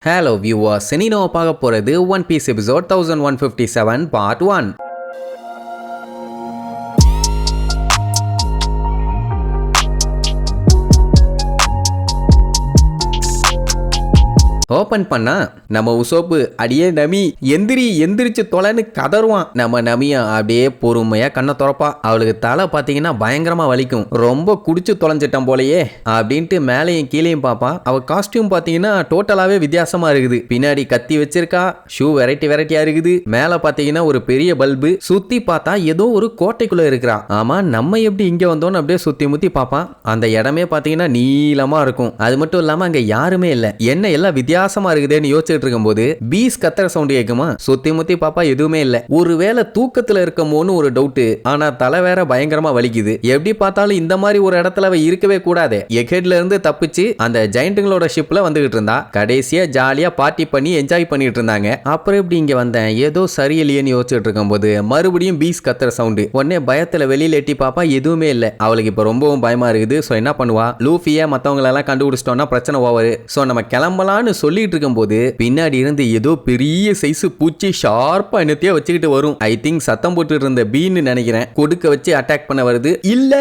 Hello viewers, இனி நம்ம பார்க்க போறது ஒன் பீஸ் எபிசோட் 1157 பார்ட் 1. ஓபன் பண்ணா நம்ம உசோப்பு அடியே நமி எந்திரிச்சு தொலைன்னு கதறுவான். நம்ம நமியா அப்படியே பொறுமையா கண்ணை திறப்பா. அவளுக்கு தலை பாத்தீங்கன்னா பயங்கரமா வலிக்கும். ரொம்ப குடிச்சு தொலைஞ்சிட்டான் போலயே அப்படின்ட்டு மேலையும் கீழையும் பாப்பா. அவ காஸ்டியூம் பாத்தீங்கன்னா டோட்டலாவே வித்தியாசமா இருக்குது. பின்னாடி கத்தி வச்சிருக்கா, ஷூ வெரைட்டியா இருக்குது. மேல பாத்தீங்கன்னா ஒரு பெரிய பல்பு. சுத்தி பார்த்தா ஏதோ ஒரு கோட்டைக்குள்ள இருக்கிறா. ஆமா, நம்ம எப்படி இங்க வந்தோம்னு அப்படியே சுத்தி முத்தி பாப்பான். அந்த இடமே பாத்தீங்கன்னா நீளமா இருக்கும். அது மட்டும் இல்லாம அங்க யாருமே இல்ல. என்ன எல்லாம் வித்தியாசமா இருக்குதுன்னு யோசிச்சுட்டு இருக்கும்போது பீஸ் கத்துற சவுண்ட் கேக்குமா. சுத்தி முத்தி பாப்பா எதுவுமே இல்ல. ஒருவேளை தூக்கத்துல இருக்கமோன்னு ஒரு டவுட். ஆனா தலை வேற பயங்கரமா வலிக்குது. எப்படி பார்த்தாலும் இந்த மாதிரி ஒரு இடத்துல இருக்கவே கூடாது. எகெட்ல இருந்து தப்பிச்சு அந்த ஜெயண்ட்டுங்களோட ஷிப்ல வந்துகிட்டு இருந்தா. கடைசியா ஜாலியா பார்ட்டி பண்ணி என்ஜாய் பண்ணிட்டு இருந்தாங்க. அப்புறம் எப்படி இங்க வந்தேன், ஏதோ சரியில்லையேன்னு யோசிச்சுட்டு இருக்கும்போது மறுபடியும் பீஸ் கத்துற சவுண்ட். உடனே பயத்துல வெளியில எட்டி பாப்பா, எதுவுமே இல்ல. அவளுக்கு இப்ப ரொம்பவும் பயமா இருக்குது. சோ என்ன பண்ணுவா, லூஃபிய மத்தவங்க எல்லாம் கண்டுபிடிச்சிட்டோம்னா பிரச்சனை ஓவர். சோ நம்ம கிளம்பலான்னு சொல்லிட்டு இருக்கும்போது பின்னாடி இருந்து ஏதோ பெரிய சைஸ் பூச்சி ஷார்ப்பா என்னத்தையோ வச்சுக்கிட்டு வரும். ஐ திங்க் சத்தம் போட்டு இருந்த பீன்னு நினைக்கிறேன். கொடுக்க வச்சு அட்டாக் பண்ண வருது. இல்ல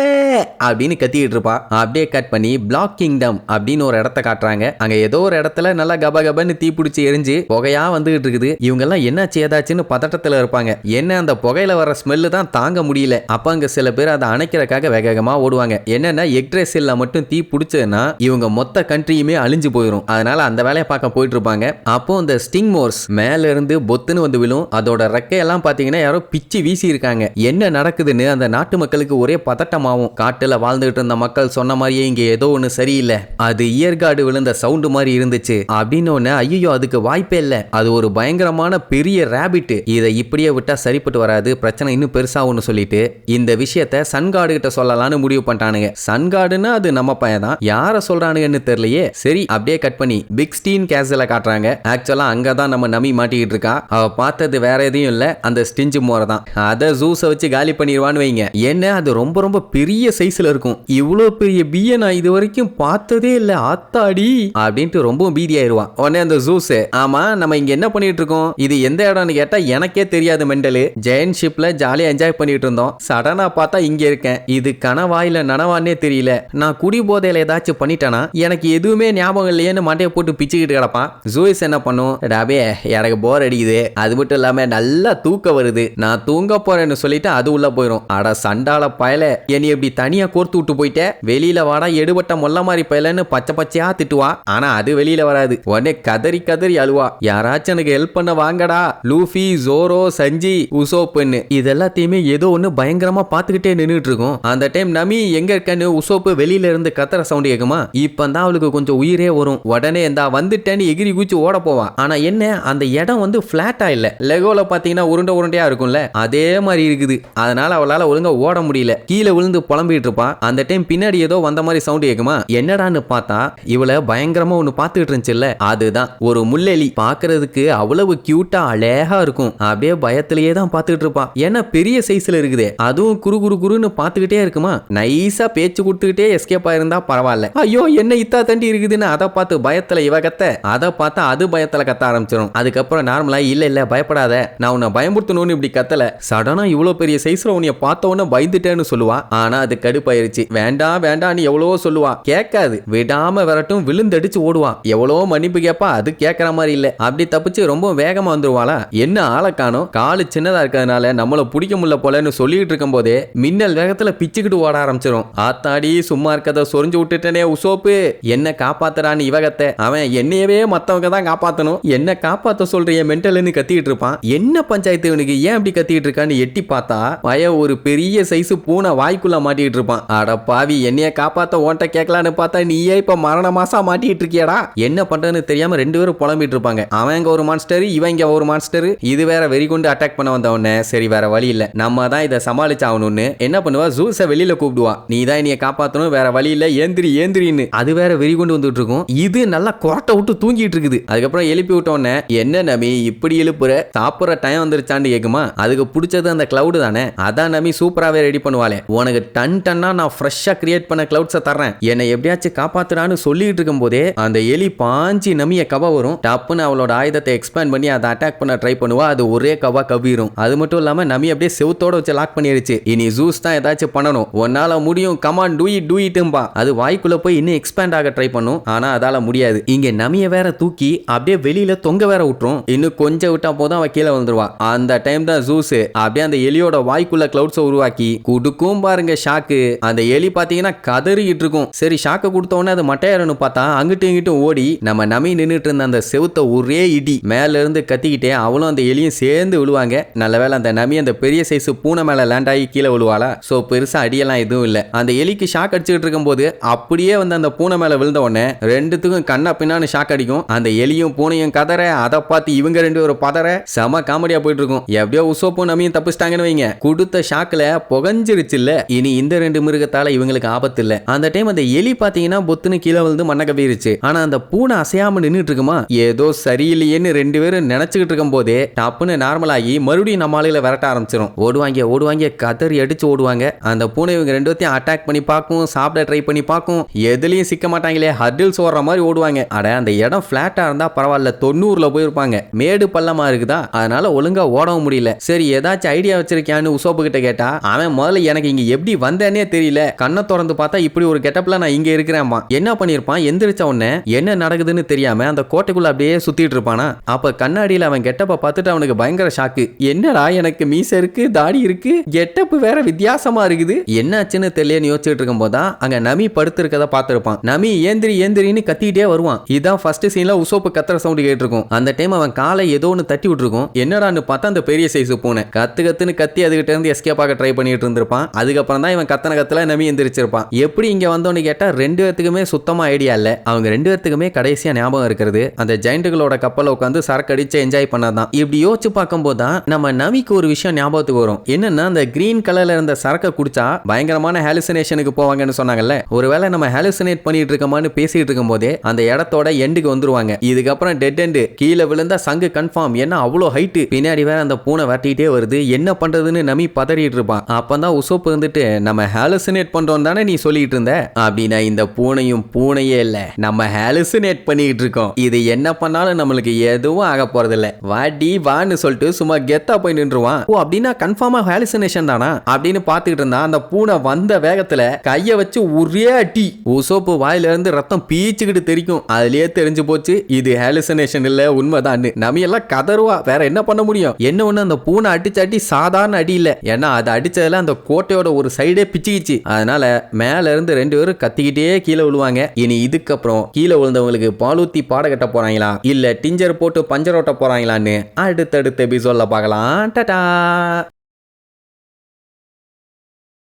அப்படின்னு கத்திக்கிட்டு இருப்பா. அப்படியே கட் பண்ணி பிளாக் கிங்டம் அப்படின்னு ஒரு இடத்த காட்டுறாங்க. அங்க ஏதோ ஒரு இடத்துல நல்லா கபகபன்னு தீ பிடிச்சி எரிஞ்சு புகையா வந்துகிட்டு இருக்குது. இவங்க எல்லாம் என்னாச்சு ஏதாச்சுன்னு பதட்டத்துல இருப்பாங்க. என்ன அந்த புகையில வர ஸ்மெல்லு தான் தாங்க முடியல. அப்ப அங்க சில பேர் அதை அணைக்கிறதுக்காக வேகமா ஓடுவாங்க. என்னன்னா எக்ட்ரேசில்ல மட்டும் தீ பிடிச்சதுன்னா இவங்க மொத்த கண்ட்ரியுமே அழிஞ்சு போயிடும். அதனால அந்த வேலையை பார்க்க போயிட்டு இருப்பாங்க. அப்போ இந்த ஸ்டிங் மோர்ஸ் மேல இருந்து பொத்துன்னு வந்து விழும். அதோட ரெக்கையெல்லாம் பாத்தீங்கன்னா யாரோ பிச்சு வீசி இருக்காங்க. என்ன நடக்குதுன்னு அந்த நாட்டு மக்களுக்கு ஒரே பதட்டமாவும். காட்டுல வாழ்ந்துகிட்டு இருந்த மக்கள் சொன்ன மாதிரியே இங்க ஏதோ ஒண்ணு சரியில்லை, அது இயற்காடு விழுந்த சவுண்டு மாதிரி இருந்துச்சு அப்படின்னு ஒண்ணு. ஐயோ, அதுக்கு வாய்ப்பே இல்ல, அது ஒரு பயங்கரமான பெரிய ரேபிட். இதை இப்படியே விட்டா சரிப்பட்டு வராது, பிரச்சனை இன்னும் பெருசாகும்னு சொல்லிட்டு இந்த விஷயத்த சன்காடு கிட்ட சொல்லலாம்னு முடிவு பண்ணிட்டானுங்க. சன்காடுன்னா அது நம்ம பையன் தான், யார சொல்றானுங்கன்னு தெரியலையே. சரி, அப்படியே கட் பண்ணி பிக் ஸ்டீன் கேஸ்ல காட்டுறாங்க. ஆக்சுவலா அங்கதான் நம்ம நம்பி மாட்டிக்கிட்டு இருக்கா. அவ பார்த்தது வேற எதையும் இல்ல, அந்த ஸ்டிஞ்சு மோரை தான். அதை ஜூஸ வச்சு காலி பண்ணிடுவான்னு வைங்க. என்ன அது ரொம்ப ரொம்ப பெரிய சைஸ்ல இருக்கும். இவ்வளவு பெரிய பீய நான் இது வரைக்கும் பார்த்ததே இல்ல, ஆத்தாடி அப்படின்ட்டு ரொம்ப பீதி ஆயிருவா. உடனே அந்த ஜூஸ், ஆமா நம்ம இங்க என்ன பண்ணிட்டு இருக்கோம், இது எந்த இடம்னு கேட்டா எனக்கே தெரியாது மெண்டலு. ஜெயண்ட் ஷிப்ல ஜாலியா என்ஜாய் பண்ணிட்டு இருந்தோம். சடனா பார்த்தா இங்க இருக்கேன். இது கனவா இல்ல நனவானே தெரியல. நான் குடி போதையில ஏதாச்சும் பண்ணிட்டேனா, எனக்கு எதுவுமே ஞாபகம் இல்லையேன்னு மண்டையை போட்டு பிச்சுக்கிட்டு கிடப்பான். ஜூஸ் என்ன பண்ணும், டாபே எனக்கு போர் அடிக்குது, அது மட்டும் இல்லாம நல்லா தூக்க வருது, நான் தூங்க போறேன்னு சொல்லிட்டு அது உள்ள போயிடும். அட சண்டால பயல, என்னை எப்படி தனியா கோர்த்து விட்டு போயிட்ட, வெளியில வாடா எடுபட்ட மொல்ல மாதிரி பயலன்னு பச்சை பச்சையா திட்டுவா. ஆனா அது வெளியில வராது. உடனே கதறி அழுவா. யாராச்சும் எனக்கு ஹெல்ப் பண்ண வாங்கடா, லூஃபி, ஜோரோ, சஞ்சி, உசோப்புன்னு. இதெல்லாத்தையுமே ஏதோ ஒண்ணு பயங்கரமா பாத்துக்கிட்டே நின்றுட்டு இருக்கும். அந்த டைம் நமி எங்க இருக்கன்னு உசோப்பு வெளியில இருந்து கத்துற சவுண்ட் கேக்குமா. இப்பதான் அவளுக்கு கொஞ்சம் உயிரே வரும். உடனே இந்த வந்துட்டேன்னு எகிரி குச்சி ஓட போவா. ஆனா என்ன, அந்த இடம் வந்து பிளாட்டா இல்ல, லெகோல பாத்தீங்கன்னா உருண்டையா இருக்கும்ல, அதே மாதிரி இருக்குது. அதனால அவளால ஒழுங்கா ஓட முடியல. கீழே விழுந்து புலம்பிட்டு இருப்பா. அந்த டைம் பின்னாடி ஏதோ வந்த மாதிரி சவுண்ட் கேக்குமா. என்னடான்னு பார்த்தா இவளை பயங்கரமா ஒண்ணு பாத்துக்கிட்டு இருந்துச்சுல்ல, அதுதான் ஒரு முள்ளெலி. பாக்குறதுக்கு அவ்வளவு கியூட்டா அழகா இருக்கும். அப்படியே பயத்திலேயே தான் பாத்துக்கிட்டு இருப்பா. ஏன்னா பெரிய சைஸ்ல இருக்குது. அதுவும் குறுன்னு பாத்துக்கிட்டே இருக்குமா. நைஸா பேச்சு கொடுத்துக்கிட்டே எஸ்கேப் ஆயிருந்தா பரவாயில்ல. ஐயோ என்ன இத்தா தண்டி இருக்குதுன்னு அதை பார்த்து பயத்துல இவ கத்த, அதை பார்த்தா அது பயத்துல கத்த ஆரம்பிச்சிடும். அதுக்கப்புறம் நார்மலா இல்ல பயப்படாத, நான் உன்னை பயமுறுத்தணும்னு இப்படி கத்தல. சடனா இவ்வளவு பெரிய சைஸ்ல உன்னைய பார்த்த உடனே பயந்துட்டேன்னு சொல்லுவா. ஆனா அது கடுப்பாயிருச்சு. வேண்டாம் எவ்வளவோ சொல்லுவா, கேட்காது. விடாம விரட்டும், விழுந்தடிச்சு ஓடுவா. எவ்வளவோ மன்னிப்பு கேப்பா, அது கேட்கற மாதிரி இல்ல. அப்படி தப்பிச்சு ரொம்ப வேகமா வந்துருவாளா. என்ன ஆளை காணோம், காலு சின்னதா இருக்கிறதுனால நம்மள பிடிக்க முடியல போலன்னு சொல்லிட்டு இருக்கும் போதே மின்னல் வேகத்துல பிச்சுக்கிட்டு ஓட ஆரம்பிச்சிடும். ஆத்தாடி சும்மா இருக்கத சொரிஞ்சு விட்டுட்டனே உசோப்பு, என்ன காப்பாத்துறான்னு இவகத்த. அவன் என்னையவே மத்தவங்க தான் காப்பாத்தணும், என்ன காப்பாத்த சொல்றிய மென்டல்னு கத்திட்டு இருப்பான். என்ன பஞ்சாயத்து இவனுக்கு, ஏன் அப்படி கத்திட்டு இருக்கான்னு எட்டி பார்த்தா ஒரு பெரிய சைஸ் பூனை வாய்க்குள்ள மாட்டிட்டு இருப்பான். அட பாவி, என்னைய காப்பாத்த ஓன்ட்ட கேட்கலான்னு பார்த்தா நீயே இப்ப மரண மாசா மாட்டிட்டு இருக்கியடா. என்ன பண்றதுன்னு தெரியாம ரெண்டு பேரும் புலம்பிட்டு இருப்பாங்க. அவன் ஒரு மான்ஸ்டர், இவங்க ஒரு மான்ஸ்டர். இது வேற வெறி கொண்டு அட்டாக் பண்ண வந்தவன. சரி வேற வழி இல்ல, நம்ம தான் இதை சமாளிச்சாகணும்னு என்ன பண்ணுவா, ஜூஸ வெளியில கூப்பிடுவா. நீ தான் என்னைய காப்பாத்தணும், வேற வழி இல்ல, ஏந்திரின்னு. அது வேற வெறி கொண்டு வந்துட்டு இருக்கும். இது நல்லா கொரட்டை விட்டு விட்டு தூங்கிட்டு இருக்குது. அதுக்கப்புறம் எழுப்பி விட்டோன்னே என்ன நமி இப்படி எழுப்புற, சாப்பிட்ற டைம் வந்துருச்சான்னு கேக்குமா. அதுக்கு பிடிச்சது அந்த கிளவுட் தானே. அதான் நமி சூப்பராகவே ரெடி பண்ணுவாளே. உனக்கு டன்னா நான் ஃப்ரெஷ்ஷா கிரியேட் பண்ண கிளவுட்ஸை தர்றேன், என்னை எப்படியாச்சும் காப்பாத்துறான்னு சொல்லிட்டு இருக்கும் போதே அந்த எலி பாஞ்சி நமிய கவ வரும். டப்புன்னு அவளோட ஆயுதத்தை எக்ஸ்பேண்ட் பண்ணி அதை அட்டாக் பண்ண ட்ரை பண்ணுவா. அது ஒரே கவா கவ்விரும். அது மட்டும் இல்லாம நமி அப்படியே செவுத்தோட வச்சு லாக் பண்ணிருச்சு. இனி ஜூஸ் தான் ஏதாச்சும் பண்ணணும், உன்னால முடியும், கமான் டூ இட்ம்பா. அது வாய்க்குள்ள போய் இன்னும் எக்ஸ்பேண்ட் ஆக ட்ரை பண்ணும். ஆனா அதால முடியாது. இங்க நமிய வேற தூக்கி அப்படியே வெளியில தொங்க வேற விட்டுரும். இன்னும் கொஞ்சம் விட்டா போதும் அவ கீழே வந்துருவா. அந்த டைம் தான் ஜூஸ் அப்படியே அந்த எலியோட வாய்க்குள்ள கிளவுட்ஸ் உருவாக்கி குடுக்கும் பாருங்க ஷாக்கு. அந்த எலி பாத்தீங்கன்னா கதறிக்கிட்டு இருக்கும். சரி ஷாக்கு கொடுத்த உடனே அது மட்டையாரன்னு பார்த்தா அங்கிட்டும் இங்கிட்டும் ஓடி நம்ம நமி நின்றுட்டு இருந்த அந்த செவுத்த ஒரே இடி மேல இருந்து கத்திக்கிட்டே அவளும் அந்த எலியும் சேர்ந்து விழுவாங்க. நல்ல வேளை அந்த நமி அந்த பெரிய சைஸ் பூனை மேல லேண்ட் ஆகி கீழே விழுவாளா. சோ பெருசா அடியெல்லாம் எதுவும் இல்ல. அந்த எலிக்கு ஷாக் அடிச்சுட்டு இருக்கும் போது அப்படியே வந்து அந்த பூனை மேல விழுந்த உடனே ரெண்டுத்துக்கும் கண்ணா பின்னான்னு ஷாக் அடிக்கும். அந்த எலியும் பூனையும் கதற, அதை பார்த்து இவங்க ரெண்டு ஒரு பதற செம காமெடியா போயிட்டு இருக்கும். எப்படியோ உசோப்பும் நமியும் தப்பிச்சிட்டாங்கன்னு வைங்க. கொடுத்த ஷாக்ல புகஞ்சிருச்சு இல்ல. இனி இந்த ரெண்டு மிருகத்தால இவங்களுக்கு ஆபத்து இல்ல. அந்த டைம் அந்த எலி பாத்தீங்கன்னா பொத்துன்னு கீழே விழுந்து மண்ண கவிருச்சு. ஆனா அந்த பூனை அசையாம நின்னுட்டு இருக்குமா. ஏதோ சரியில்லையேன்னு ரெண்டு பேரும் நினைச்சுக்கிட்டு இருக்கும் போதே டப்புன்னு நார்மல் ஆகி மறுபடியும் நம்ம ஆளுகளை விரட்ட ஆரம்பிச்சிடும். ஓடுவாங்க கதறி அடிச்சு ஓடுவாங்க. அந்த பூனை இவங்க ரெண்டு பேத்தையும் அட்டாக் பண்ணி பார்க்கும், சாப்பிட ட்ரை பண்ணி பார்க்கும். எதுலயும் சிக்க மாட்டாங்களே, ஹர்டில்ஸ் ஓடுற மாதிரி ஓடுவாங்க. அட அந்த இடம் பிளாட்டா இருந்தா பரவாயில்ல, 90ல போயிருப்பாங்க. மேடு பள்ளமா இருக்குதா, அதனால ஒழுங்கா ஓடவும் முடியல. சரி ஏதாச்சும் ஐடியா வச்சிருக்கியான்னு உசோப்பு கிட்ட கேட்டா அவன் முதல்ல எனக்கு இங்க எப்படி வந்தேனே தெரியல, கண்ணை திறந்து பார்த்தா இப்படி ஒரு கெட்டப்ல நான் இங்க இருக்கிறேன்மா. என்ன பண்ணிருப்பான், எந்திரிச்ச உடனே என்ன நடக்குதுன்னு தெரியாம அந்த கோட்டைக்குள்ள அப்படியே சுத்திட்டு இருப்பானா. அப்ப கண்ணாடியில அவன் கெட்டப்ப பார்த்துட்டு அவனுக்கு பயங்கர ஷாக்கு. என்னடா எனக்கு மீச இருக்கு, தாடி இருக்கு, கெட்டப் வேற வித்தியாசமா இருக்குது, என்னாச்சுன்னு தெரியலன்னு யோசிச்சுட்டு இருக்கும் போதான் அங்க நமி படுத்திருக்கத பார்த்திருப்பான். நமி ஏந்திரின்னு கத்திட்டே வருவான். இதான் ஃபர்ஸ்ட் சீன்ல உசோப்பு கத்துற சவுண்ட் கேட்டிருக்கும். அந்த டைம் அவன் காலை ஏதோ ஒன்று தட்டி விட்டுருக்கும். என்னடான்னு பார்த்தா அந்த பெரிய சைஸ் பூனை கத்துன்னு கத்தி அதுகிட்ட இருந்து எஸ்கேப் ஆக ட்ரை பண்ணிட்டு இருந்திருப்பான். அதுக்கப்புறம் தான் இவன் கத்தல நமி எந்திரிச்சிருப்பான். எப்படி இங்க வந்தோன்னு கேட்டா ரெண்டு பேத்துக்குமே சுத்தமா ஐடியா இல்ல. அவங்க ரெண்டு பேத்துக்குமே கடைசியா ஞாபகம் இருக்கிறது அந்த ஜெயண்டுகளோட கப்பலை உட்காந்து சரக்கு அடிச்சு என்ஜாய் பண்ணதான். இப்படி யோசிச்சு பார்க்கும்போது தான் நம்ம நமிக்கு ஒரு விஷயம் ஞாபகத்துக்கு வரும். என்னன்னா அந்த கிரீன் கலர்ல இருந்த சரக்கை குடிச்சா பயங்கரமான ஹாலுசினேஷனுக்கு போவாங்கன்னு சொன்னாங்கல்ல. ஒருவேளை நம்ம ஹாலுசினேட் பண்ணிட்டு இருக்கோமான்னு பேசிட்டு இருக்கும் போதே அந்த இடத்தோட எண்டுக்கு வந்துருவாங்க. இதுக்கப்புறம் டெட் எண்டு, கீழே விழுந்தா சங்கு கன்ஃபார்ம். ஏன்னா அவ்வளோ ஹைட்டு. பின்னாடி வேற அந்த பூனை வரட்டிட்டே வருது. என்ன பண்றதுன்னு நமி பதறிட்டு இருப்பான். அப்பதான் உசோப்பு வந்துட்டு நம்ம ஹாலுசினேட் பண்றோம் தானே நீ சொல்லிட்டு இருந்த அப்படின்னா, இந்த பூனையும் பூனையே இல்ல, நம்ம ஹாலுசினேட் பண்ணிட்டு இருக்கோம். இது என்ன பண்ணாலும் நம்மளுக்கு எதுவும் ஆக போறதில்ல, வாடி வான்னு சொல்லிட்டு சும்மா கெத்தா போய் நின்றுவான். ஓ அப்படின்னா கன்ஃபார்மா ஹாலுசினேஷன் தானா அப்படின்னு பாத்துக்கிட்டு இருந்தா அந்த பூனை வந்த வேகத்துல கைய வச்சு ஒரே அடி. உசோப்பு வாயில இருந்து ரத்தம் பீச்சுக்கிட்டு தெரிக்கும். அதுலயே தெரிஞ்சு போச்சு இது ஹாலுசினேஷன் இல்ல, உண்மைதான். நமி எல்லாம் கதறுவா. வேற என்ன பண்ண முடியும். என்ன ஒண்ணு அந்த பூனை அடிச்சாட்டி சாதாரண அடி இல்ல. ஏன்னா அது அடிச்சதுல அந்த கோட்டையோட ஒரு சைடே பிச்சுக்கிச்சு. அதனால மேல இருந்து ரெண்டு பேரும் கத்திக்கிட்டே கீழே விழுவாங்க. இனி இதுக்கப்புறம் கீழே விழுந்தவங்களுக்கு பாலூத்தி பாட கட்ட போறாங்களா இல்ல டிஞ்சர் போட்டு பஞ்சர் ஓட்ட போறாங்களான்னு அடுத்தடுத்த எபிசோட்ல பார்க்கலாம். டாடா.